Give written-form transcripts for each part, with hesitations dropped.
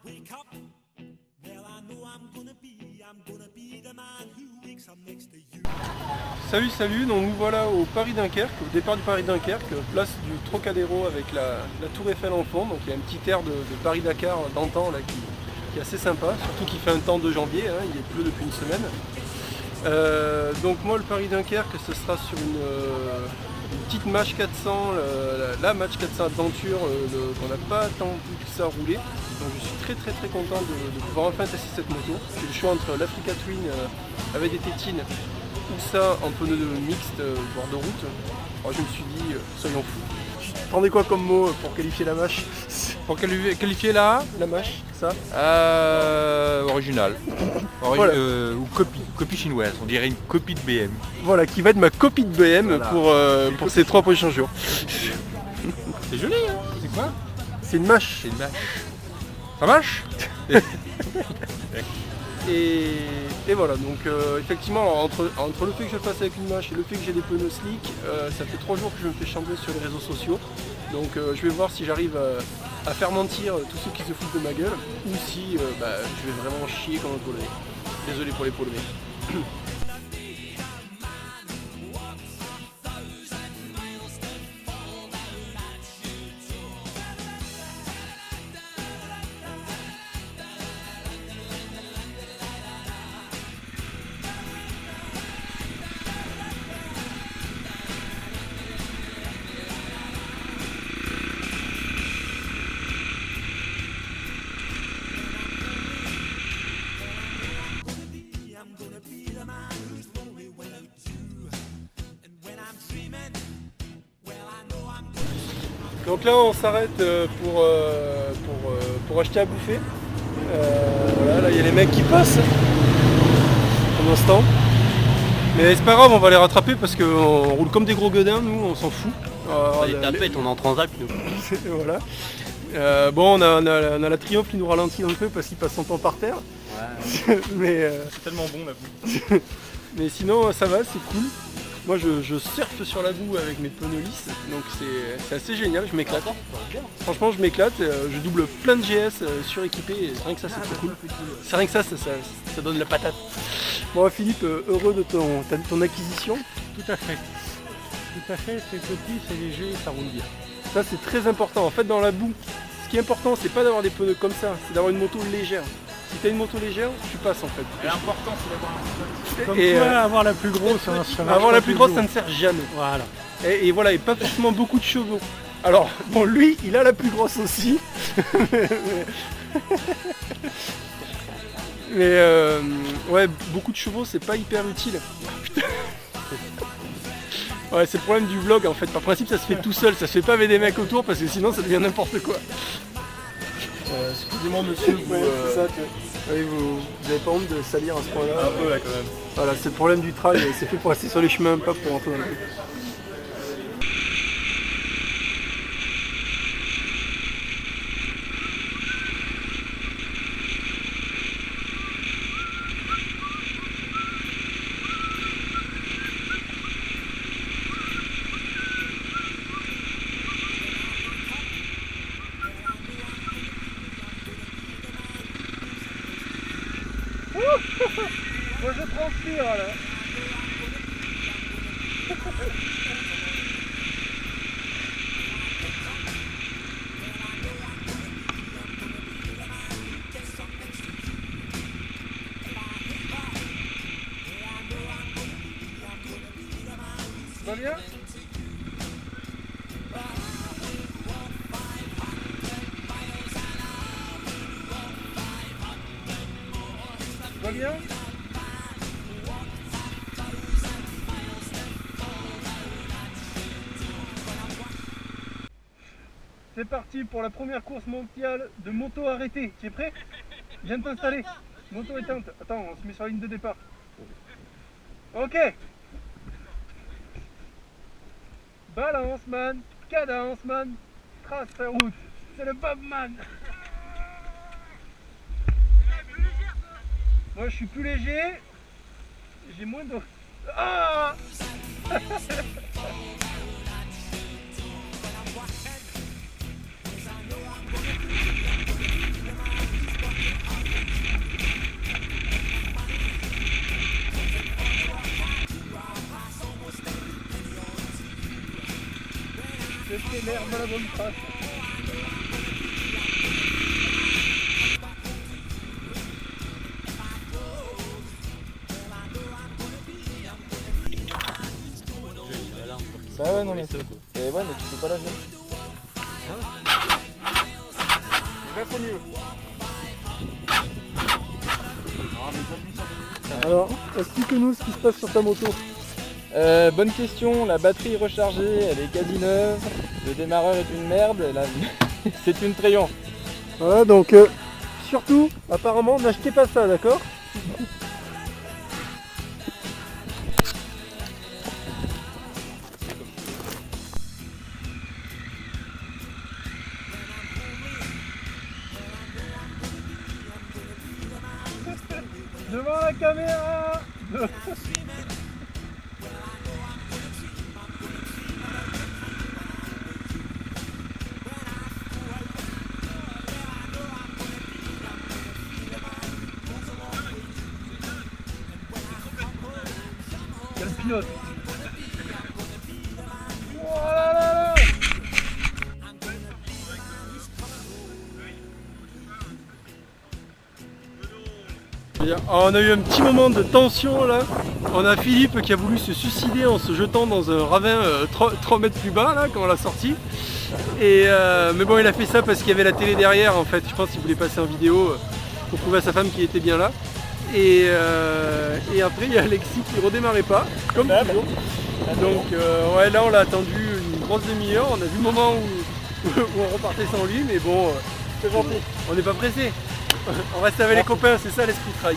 wake up, well I know I'm gonna be the man who wakes up next to you. Salut, donc nous voilà au Paris-Dunkerque, au départ du Paris-Dunkerque, place du Trocadéro avec la Tour Eiffel en fond, donc il y a un petit air de Paris-Dakar d'antan là qui est assez sympa, surtout qu'il fait un temps de janvier, hein, il pleut depuis une semaine. Donc moi le Paris-Dunkerque ce sera sur une petite match 400, la match 400 Adventure qu'on n'a pas tant vu que ça rouler. Donc je suis très content de pouvoir enfin tester cette moto. C'est le choix entre l'Africa Twin avec des tétines ou ça en pneu mixte bord de route. Alors je me suis dit soyons fous. Attendez quoi comme mot pour qualifier la mâche? Pour qualifier la mâche, ça original. Voilà. Ou copie chinoise, on dirait une copie de BM. Voilà, qui va être ma copie de BM voilà. pour ces 3 prochains jours. C'est joli, hein? C'est quoi? C'est une mâche. C'est une mâche. Ça marche? Et voilà, donc effectivement, entre le fait que je le fasse avec une mâche et le fait que j'ai des pneus slick, ça fait 3 jours que je me fais chambrer sur les réseaux sociaux. Donc je vais voir si j'arrive à faire mentir tous ceux qui se foutent de ma gueule ou si je vais vraiment chier comme un polonais. Désolé pour les polonais. Donc là on s'arrête pour acheter à bouffer. Voilà, là il y a les mecs qui passent pour l'instant. Mais c'est pas grave, on va les rattraper parce qu'on roule comme des gros gueudins, nous on s'en fout. Les tapettes, on est en transalp nous. Voilà. Bon on a la Triomphe qui nous ralentit un peu parce qu'il passe son temps par terre. Ouais. Mais c'est tellement bon la boue. mais sinon ça va, c'est cool. Moi je surfe sur la boue avec mes pneus lisses, donc c'est assez génial, je m'éclate. Franchement je m'éclate, je double plein de GS suréquipés et rien que ça c'est trop cool. C'est rien que ça donne la patate. Bon Philippe, heureux de ton acquisition? Tout à fait. Tout à fait, c'est petit, c'est léger, ça roule bien. Ça c'est très important, en fait dans la boue, ce qui est important c'est pas d'avoir des pneus comme ça, c'est d'avoir une moto légère. Si t'as une moto légère, tu passes en fait. L'important c'est d'avoir un Comme quoi, avoir la plus grosse, ça marche avoir la plus grosse, ça toujours. ne sert jamais. Voilà. Et voilà, et pas forcément beaucoup de chevaux. Alors, bon, lui, il a la plus grosse aussi. Mais ouais, beaucoup de chevaux, c'est pas hyper utile. Ouais, c'est le problème du vlog en fait. Par principe, ça se fait tout seul, ça se fait pas avec des mecs autour parce que sinon, ça devient n'importe quoi. Excusez-moi monsieur, vous avez pas honte de salir à ce point-là? un peu là quand même. Voilà, c'est le problème du trail, c'est fait pour rester sur les chemins, pas pour rentrer dans le truc. Moi je transpire là. Ça va bien? Ça va bien? C'est parti pour la première course mondiale de moto arrêtée. Tu es prêt? Viens de t'installer. Moto éteinte. Attends, on se met sur la ligne de départ. Ok. Balance man, cadence man, trace ta route. C'est le Bobman. Moi je suis plus léger. J'ai moins de... Ah J'ai fait l'herbe à la bonne place. Bah ouais, non mais c'est... Et ouais, mais tu peux pas la jouer. Il va trop mieux. Alors, explique-nous ce qui se passe sur ta moto. Bonne question, la batterie rechargée, elle est quasi neuve. Le démarreur est une merde, c'est une Triomphe. Voilà, donc surtout, apparemment, n'achetez pas ça, d'accord? Devant la caméra. Quel pilote. Oh là là là. On a eu un petit moment de tension là. On a Philippe qui a voulu se suicider en se jetant dans un ravin 3 mètres plus bas là quand on l'a sorti. Mais bon, il a fait ça parce qu'il y avait la télé derrière en fait. Je pense qu'il voulait passer en vidéo pour prouver à sa femme qu'il était bien là. Et après il y a Alexis qui redémarrait pas, comme toujours. Donc ouais, là on l'a attendu une grosse demi-heure. On a vu le moment où on repartait sans lui, mais bon, c'est gentil. On n'est pas pressé. On reste avec les copains, c'est ça l'esprit de trail.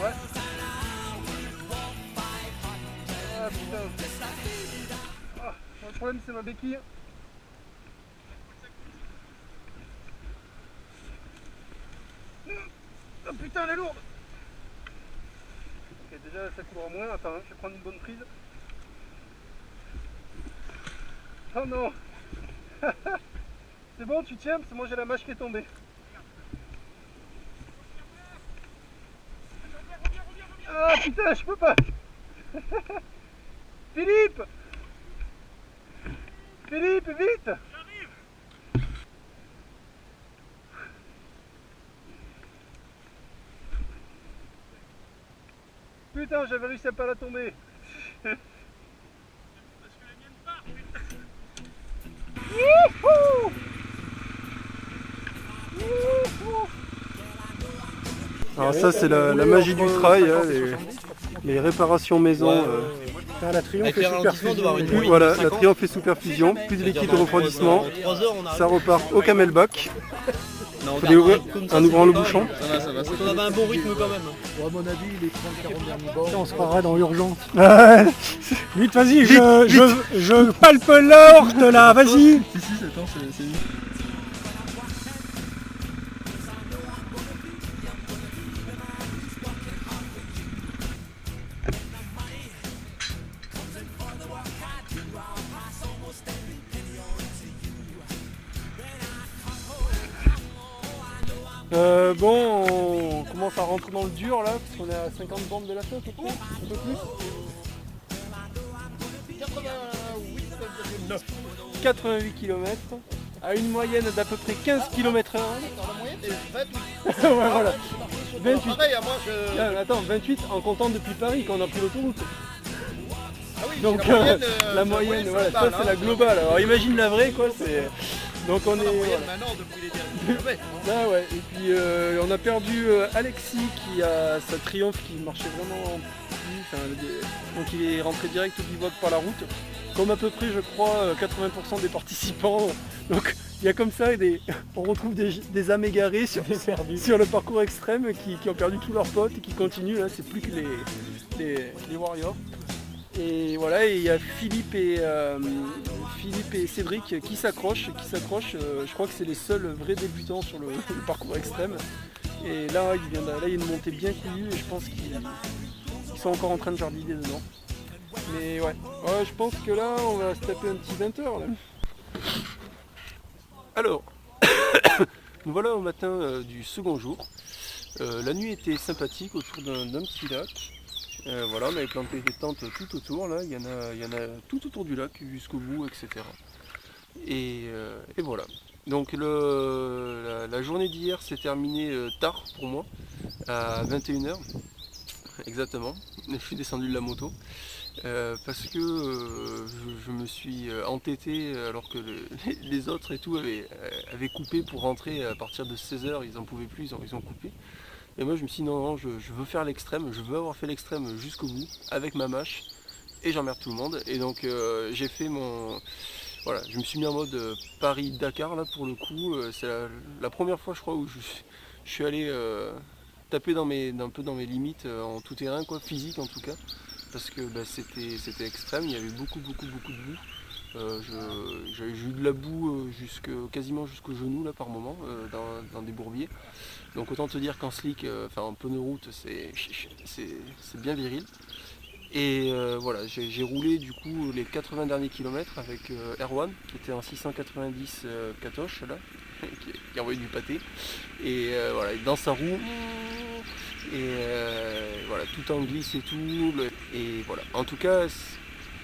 Ouais. Ah putain. Ah, le problème c'est ma béquille. Oh putain, elle est lourde. Ok, déjà ça court moins. Attends, je vais prendre une bonne prise. Oh non. C'est bon, tu tiens, parce que moi j'ai la mâche qui est tombée. Ah putain, je peux pas. Philippe. Philippe, vite. Putain, j'avais réussi à pas la tomber. Parce que la mienne part. Youhou. Youhou. Alors ça c'est la magie du trail, hein, les réparations maison. La Triomphe est super fusion. Voilà, la Triomphe est super fusion, plus de liquide de refroidissement. Ça repart au camelback. Faut les ouvrir en ouvrant le bouchon. Ça va. On avait un bon rythme quand même. Bon, à mon avis, les 30-40 derniers bords. On se croirait dans l'urgence. Vite, Vas-y, je palpe l'orte là, vas-y. Bon, on commence à rentrer dans le dur là, parce qu'on est à 50 bornes de la flotte, un peu plus. 88 km, à une moyenne d'à peu près 15 km/h. La moyenne c'est 28. Ouais, voilà. 28. Pareil, moi je... Là, attends, 28 en comptant depuis Paris quand on a pris l'autoroute. Ah oui, Donc la moyenne, voilà, ça globale, c'est la globale. Alors imagine la vraie quoi, c'est. Donc on est. La moyenne Voilà. maintenant depuis les derniers kilomètres. Ah ouais, et puis on a perdu Alexis qui a sa Triomphe qui marchait vraiment plus, donc il est rentré direct au bivouac par la route, comme à peu près je crois 80% des participants. Donc il y a comme ça on retrouve des âmes égarées sur le parcours extrême qui ont perdu tous leurs potes et qui continuent, là c'est plus que les warriors. Et voilà, et il y a Philippe et Cédric qui s'accrochent. Je crois que c'est les seuls vrais débutants sur le parcours extrême. Et là, il y a une montée bien coulue et je pense qu'ils sont encore en train de jardiner dedans. Mais ouais. Ouais, je pense que là, on va se taper un petit 20h là. Alors, nous voilà au matin du second jour. La nuit était sympathique autour d'un petit lac. Voilà, on avait planté des tentes tout autour, là, il y en a tout autour du lac, jusqu'au bout, etc. Et voilà. Donc la journée d'hier s'est terminée tard pour moi, à 21h, exactement. Je suis descendu de la moto, parce que je me suis entêté alors que les autres et tout avaient coupé pour rentrer à partir de 16h, ils n'en pouvaient plus, ils ont coupé. Et moi je me suis dit non, je veux faire l'extrême, je veux avoir fait l'extrême jusqu'au bout, avec ma mâche, et j'emmerde tout le monde. Et donc j'ai fait mon... Voilà, je me suis mis en mode Paris-Dakar là pour le coup. C'est la première fois je crois où je suis allé taper un peu dans mes limites en tout terrain, quoi, physique en tout cas. Parce que c'était extrême, il y avait beaucoup de boue. J'ai eu de la boue quasiment jusqu'au genou là par moment dans des bourbiers. Donc autant te dire qu'en slick, en pneu route, c'est bien viril. Et voilà, j'ai roulé du coup les 80 derniers kilomètres avec Erwan qui était en 690 Katoche là, qui envoyait du pâté. Et voilà, dans sa roue. Et voilà, tout en glisse et tout. Et voilà, en tout cas,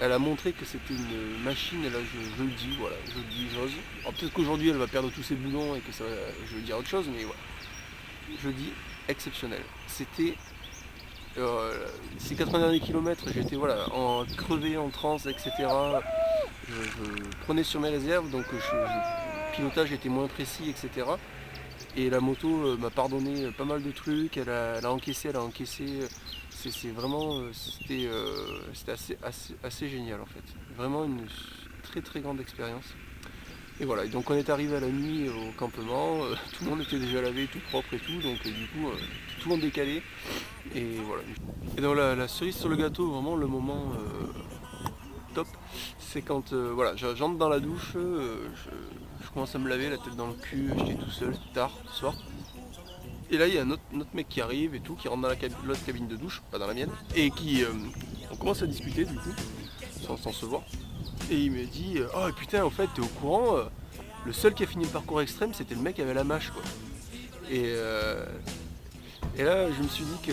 elle a montré que c'était une machine, et là je le dis, voilà, je le dis, j'ose. Alors peut-être qu'aujourd'hui elle va perdre tous ses boulons et que je vais dire autre chose, mais voilà. Je dis exceptionnel. C'était ces 80 derniers kilomètres, j'étais voilà, crevé, en transe, etc. Je prenais sur mes réserves, donc le pilotage était moins précis, etc. Et la moto m'a pardonné pas mal de trucs, elle a encaissé. C'est vraiment, c'était assez génial en fait. Vraiment une très grande expérience. Et voilà, et donc on est arrivé à la nuit au campement, tout le monde était déjà lavé, tout propre et tout, donc du coup tout le monde décalé. Et voilà. Et donc la cerise sur le gâteau, vraiment le moment top, c'est quand voilà, j'entre dans la douche, je commence à me laver la tête dans le cul, j'étais tout seul, tard, le soir. Et là il y a un autre mec qui arrive et tout, qui rentre dans l'autre cabine de douche, pas dans la mienne, et qui on commence à discuter du coup, sans se voir. Et il me dit oh putain, en fait t'es au courant, le seul qui a fini le parcours extrême c'était le mec qui avait la mâche quoi. Et là je me suis dit que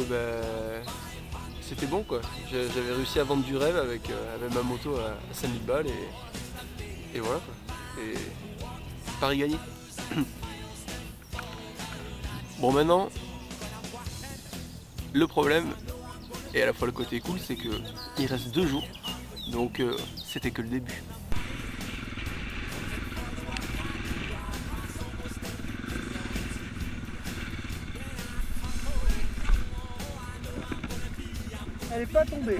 c'était bon quoi. J'avais réussi à vendre du rêve avec ma moto à 5000 balles et voilà quoi. Et Paris gagné. Bon maintenant, le problème, et à la fois le côté cool, c'est que il reste 2 jours, donc c'était que le début. Elle est pas tombée.